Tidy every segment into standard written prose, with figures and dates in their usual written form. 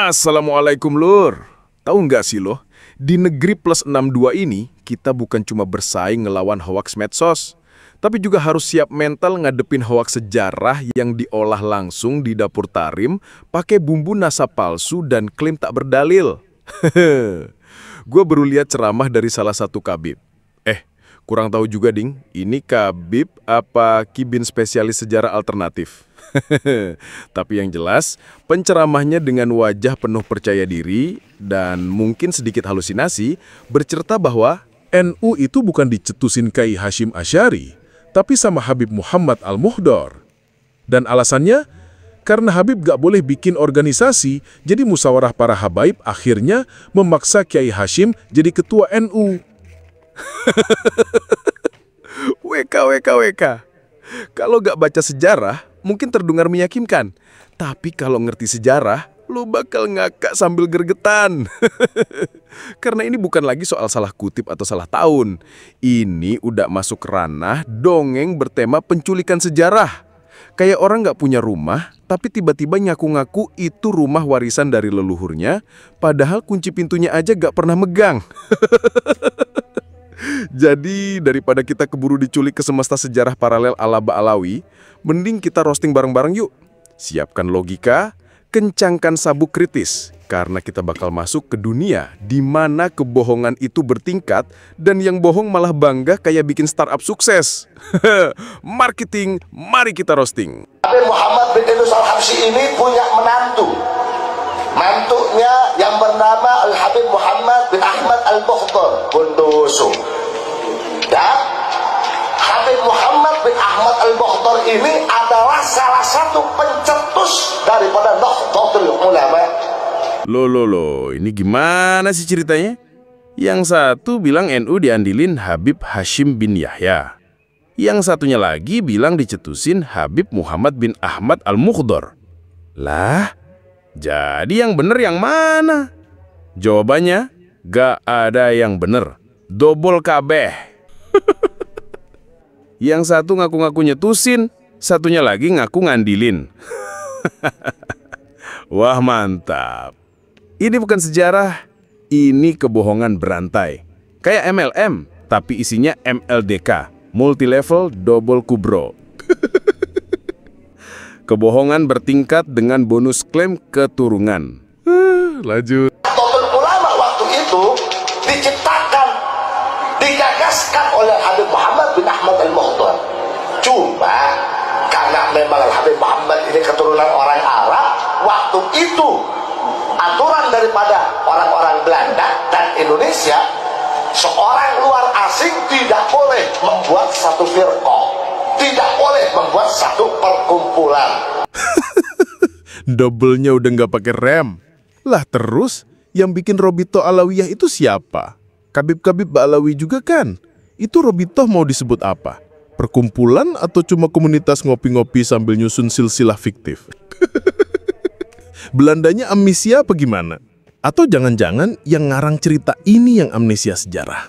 Assalamualaikum Lur. Tahu nggak sih lo, di negeri plus 62 ini, kita bukan cuma bersaing ngelawan hoaks medsos, tapi juga harus siap mental ngadepin hoaks sejarah yang diolah langsung di dapur Tarim pakai bumbu nasa palsu dan klaim tak berdalil. Gue baru lihat ceramah dari salah satu kabib. Kurang tahu juga ding, ini kabib apa kibin spesialis sejarah alternatif. Tapi yang jelas, penceramahnya dengan wajah penuh percaya diri dan mungkin sedikit halusinasi bercerita bahwa NU itu bukan dicetusin Kiai Hasyim Asy'ari, tapi sama Habib Muhammad Al-Muhdor. Dan alasannya, karena Habib gak boleh bikin organisasi, jadi musyawarah para habaib akhirnya memaksa Kiai Hasyim jadi ketua NU. WK. Kalau gak baca sejarah, mungkin terdengar meyakinkan. Tapi kalau ngerti sejarah, lo bakal ngakak sambil gergetan. Karena ini bukan lagi soal salah kutip atau salah tahun. Ini udah masuk ranah dongeng bertema penculikan sejarah. Kayak orang gak punya rumah, tapi tiba-tiba ngaku-ngaku itu rumah warisan dari leluhurnya, padahal kunci pintunya aja gak pernah megang. Jadi daripada kita keburu diculik ke semesta sejarah paralel ala Ba'alawi, mending kita roasting bareng-bareng yuk. Siapkan logika, kencangkan sabuk kritis, karena kita bakal masuk ke dunia di mana kebohongan itu bertingkat dan yang bohong malah bangga kayak bikin startup sukses. Marketing, mari kita roasting. Habib Muhammad bin Idris Al-Habsyi ini punya menantu. Mantunya yang bernama Al-Habib Muhammad bin Ahmad Al-Muhdor Bundusu. Dan Habib Muhammad bin Ahmad Al-Muhdor ini adalah salah satu pencetus daripada Nahdlatul Ulama. Loh, ini gimana sih ceritanya? Yang satu bilang NU diandilin Habib Hasyim bin Yahya. Yang satunya lagi bilang dicetusin Habib Muhammad bin Ahmad Al-Muhdor. Lah, jadi yang bener yang mana? Jawabannya, gak ada yang bener. Dobol kabeh. Yang satu ngaku-ngaku nyetusin, satunya lagi ngaku ngandilin. Wah, mantap. Ini bukan sejarah, ini kebohongan berantai. Kayak MLM, tapi isinya MLDK, multilevel double kubro. Kebohongan bertingkat dengan bonus klaim keturunan. Lanjut. Nahdlatul Ulama waktu itu diciptakan, digagaskan oleh Habib Muhammad bin Ahmad Al-Muhdor. Cuma karena memang Habib Muhammad ini keturunan orang Arab, waktu itu aturan daripada orang-orang Belanda dan Indonesia, seorang luar asing tidak boleh membuat satu firqah, tidak boleh membuat satu perkumpulan. Double-nya udah nggak pakai rem. Lah terus, yang bikin Robitoh Alawiyah itu siapa? Kabib-kabib Ba'alawi juga kan? Itu Robitoh mau disebut apa? Perkumpulan atau cuma komunitas ngopi-ngopi sambil nyusun silsilah fiktif? Belandanya amnesia apa gimana? Atau jangan-jangan yang ngarang cerita ini yang amnesia sejarah?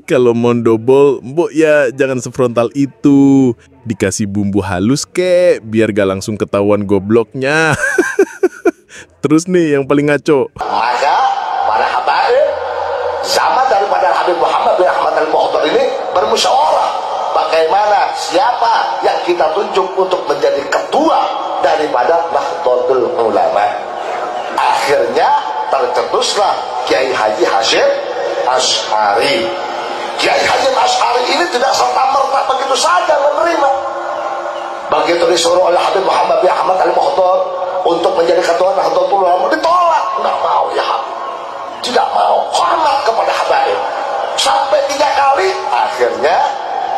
Kalau mau double, mbok ya jangan sefrontal itu. Dikasih bumbu halus kek, biar gak langsung ketahuan gobloknya. Terus nih yang paling ngaco. Maka para habaib zaman daripada Habib Muhammad bin Ahmad Al-Muhdor ini bermusyawarah bagaimana siapa yang kita tunjuk untuk menjadi ketua daripada Nahdlatul Ulama. Akhirnya tercetuslah Kiai Haji Hasyim Asy'ari. Kiai Hasyim Asy'ari ini tidak serta-merta begitu saja menerima. Begitu disuruh oleh Habib Muhammad bin Ahmad Al-Muhdor untuk menjadi ketua Nahdlatul Ulama, ditolak. Nggak mau ya, tidak mau, hormat kepada habaib. Sampai 3 kali, akhirnya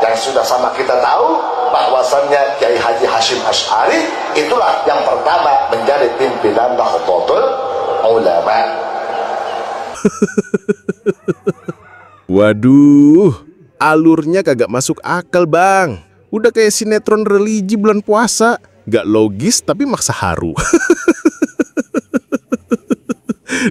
yang sudah sama kita tahu bahwasannya Kiai Haji Hasyim Asy'ari itulah yang pertama menjadi pimpinan Nahdlatul Ulama. Waduh, alurnya kagak masuk akal bang. Udah kayak sinetron religi bulan puasa. Gak logis tapi maksa haru.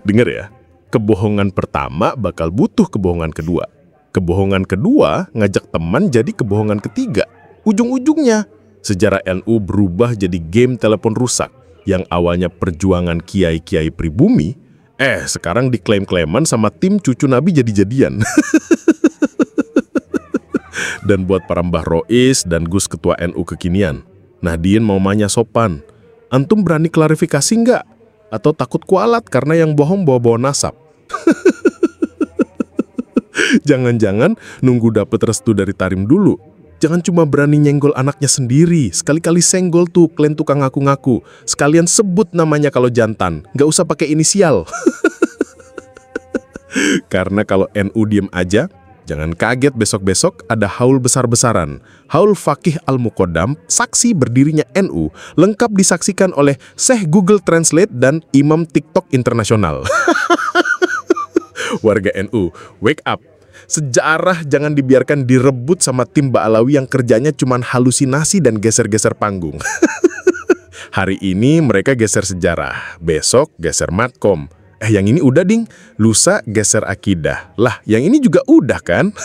Dengar ya, kebohongan pertama bakal butuh kebohongan kedua. Kebohongan kedua ngajak teman jadi kebohongan ketiga. Ujung-ujungnya, sejarah NU berubah jadi game telepon rusak. yang awalnya perjuangan kiai-kiai pribumi, sekarang diklaim-klaiman sama tim cucu Nabi jadi-jadian. Dan buat para Mbah Rois dan Gus Ketua NU kekinian, Nahdien mau manya sopan, antum berani klarifikasi nggak? Atau takut kualat karena yang bohong bawa-bawa nasab? Jangan-jangan nunggu dapet restu dari Tarim dulu. Jangan cuma berani nyenggol anaknya sendiri. Sekali-kali senggol tuh kalian tukang ngaku-ngaku. Sekalian sebut namanya kalau jantan. Nggak usah pakai inisial. Karena kalau NU diem aja, jangan kaget besok-besok ada haul besar-besaran. Haul Fakih Al-Muqaddam, saksi berdirinya NU, lengkap disaksikan oleh Syekh Google Translate dan Imam TikTok internasional. Warga NU, wake up. Sejarah jangan dibiarkan direbut sama tim Ba'alawi yang kerjanya cuma halusinasi dan geser-geser panggung. Hari ini mereka geser sejarah, besok geser matkom. Yang ini udah ding, lusa geser akidah. Lah, yang ini juga udah kan?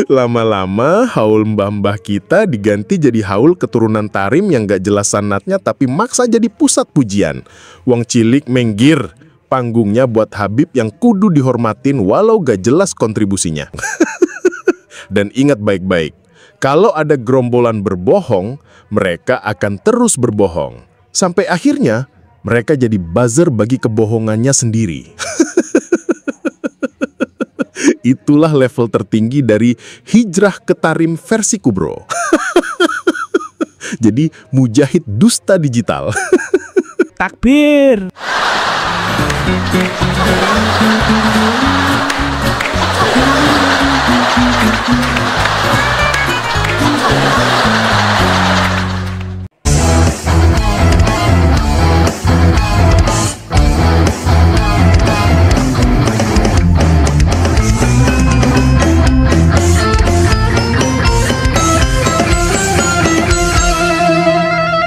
Lama-lama haul mbah-mbah kita diganti jadi haul keturunan Tarim yang gak jelas sanatnya tapi maksa jadi pusat pujian. Wong cilik menggir. Panggungnya buat Habib yang kudu dihormatin walau gak jelas kontribusinya. Dan ingat baik-baik, kalau ada gerombolan berbohong, mereka akan terus berbohong. Sampai akhirnya, mereka jadi buzzer bagi kebohongannya sendiri. Itulah level tertinggi dari hijrah ke Tarim versi Kubro. Jadi, mujahid dusta digital. Takbir!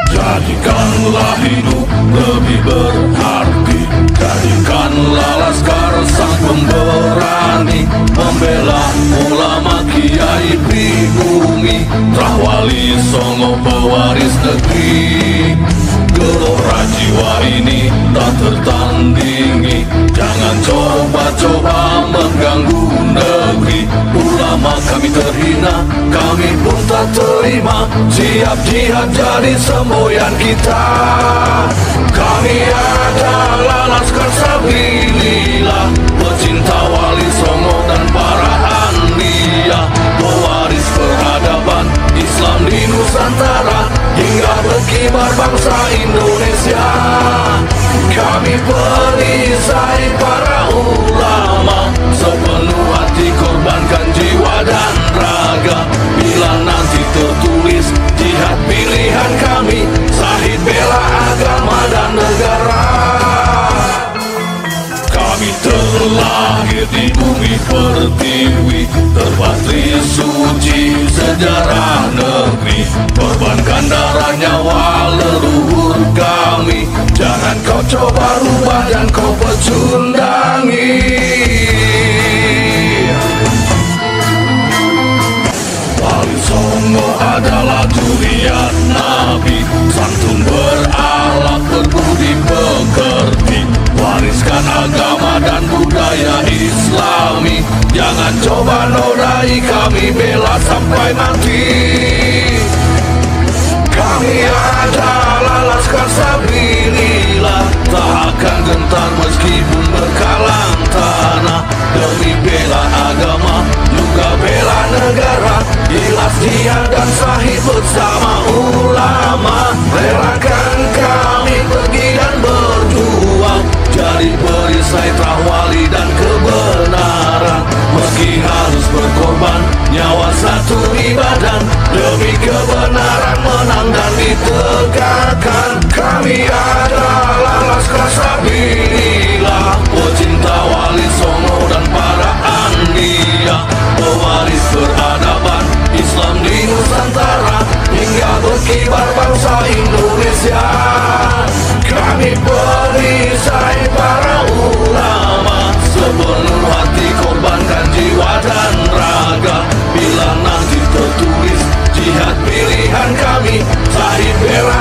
Jadikanlah hidup lebih berarti, jadikanlah laskar sang pemberani, membela ulama kiai pribumi, Rahwali Songo pewaris negeri. Gelora jiwa ini tak tertandingi, jangan coba-coba mengganggu negeri. Ulama kami terhina, kami pun tak terima, siap jihad jadi semboyan kita. Kami adalah laskar Sabilillah, pecinta Wali Songo dan para anbiya, pewaris peradaban Islam di Nusantara hingga berkibar bangsa Indonesia. Kami perisai para ulama, sepenuh hati korbankan jiwa dan raga. Bila nanti tertulis jihad pilihan kami, Syahid bela agama dan negara. Kami terlahir di bumi pertiwi, terpatri suci sejarah negeri, korbankan darah nyawa leluhur kami. Jangan kau coba rubah dan kau pecundangi. Wali Songo adalah zuriat Nabi, santun berakhlak berbudi pekerti, wariskan agama dan budaya Islami. Jangan coba nodai kami, bela sampai mati. Kami adalah laskar Sabilillah, tak akan gentar meskipun berkalang tanah, demi bela agama juga bela negara. Ikhlas jihad dan Syahid bersama ulama, relakan kami pergi dan berjuang, jadi perisai Rahwali dan kebenaran. Meski harus berkorban nyawa satu ibadah, demi kebenaran menang dan ditegakkan. Kami adalah laskar Sabilillah, pecinta Wali Songo dan para anbiya, pewaris peradaban Islam di Nusantara hingga berkibar bangsa Indonesia. Kami perisai para ulama, sepenuh hati korbankan jiwa dan raga. Bila nanti tertulis jihad pilihan kami, Syahid bela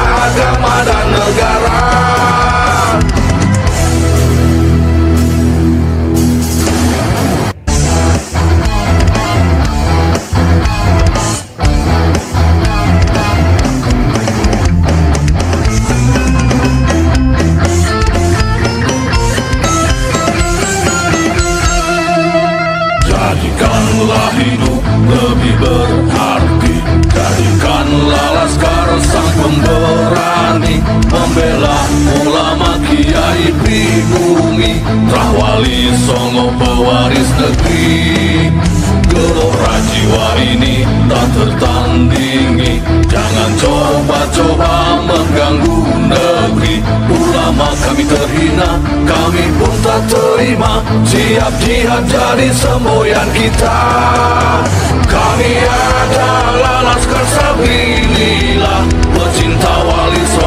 agama dan negara. Jadikanlah hidup lebih berarti, jadikanlah laskar sang pemberani, membela ulama kiai pribumi, Rahwali Songo pewaris negeri. Gelora jiwa ini tak tertandingi, jangan coba-coba mengganggu negeri. Ulama kami terhina, kami pun tak terima, siap jihad jadi semboyan kita. Kami adalah Laskar Sabilillah, pecinta Wali Songo.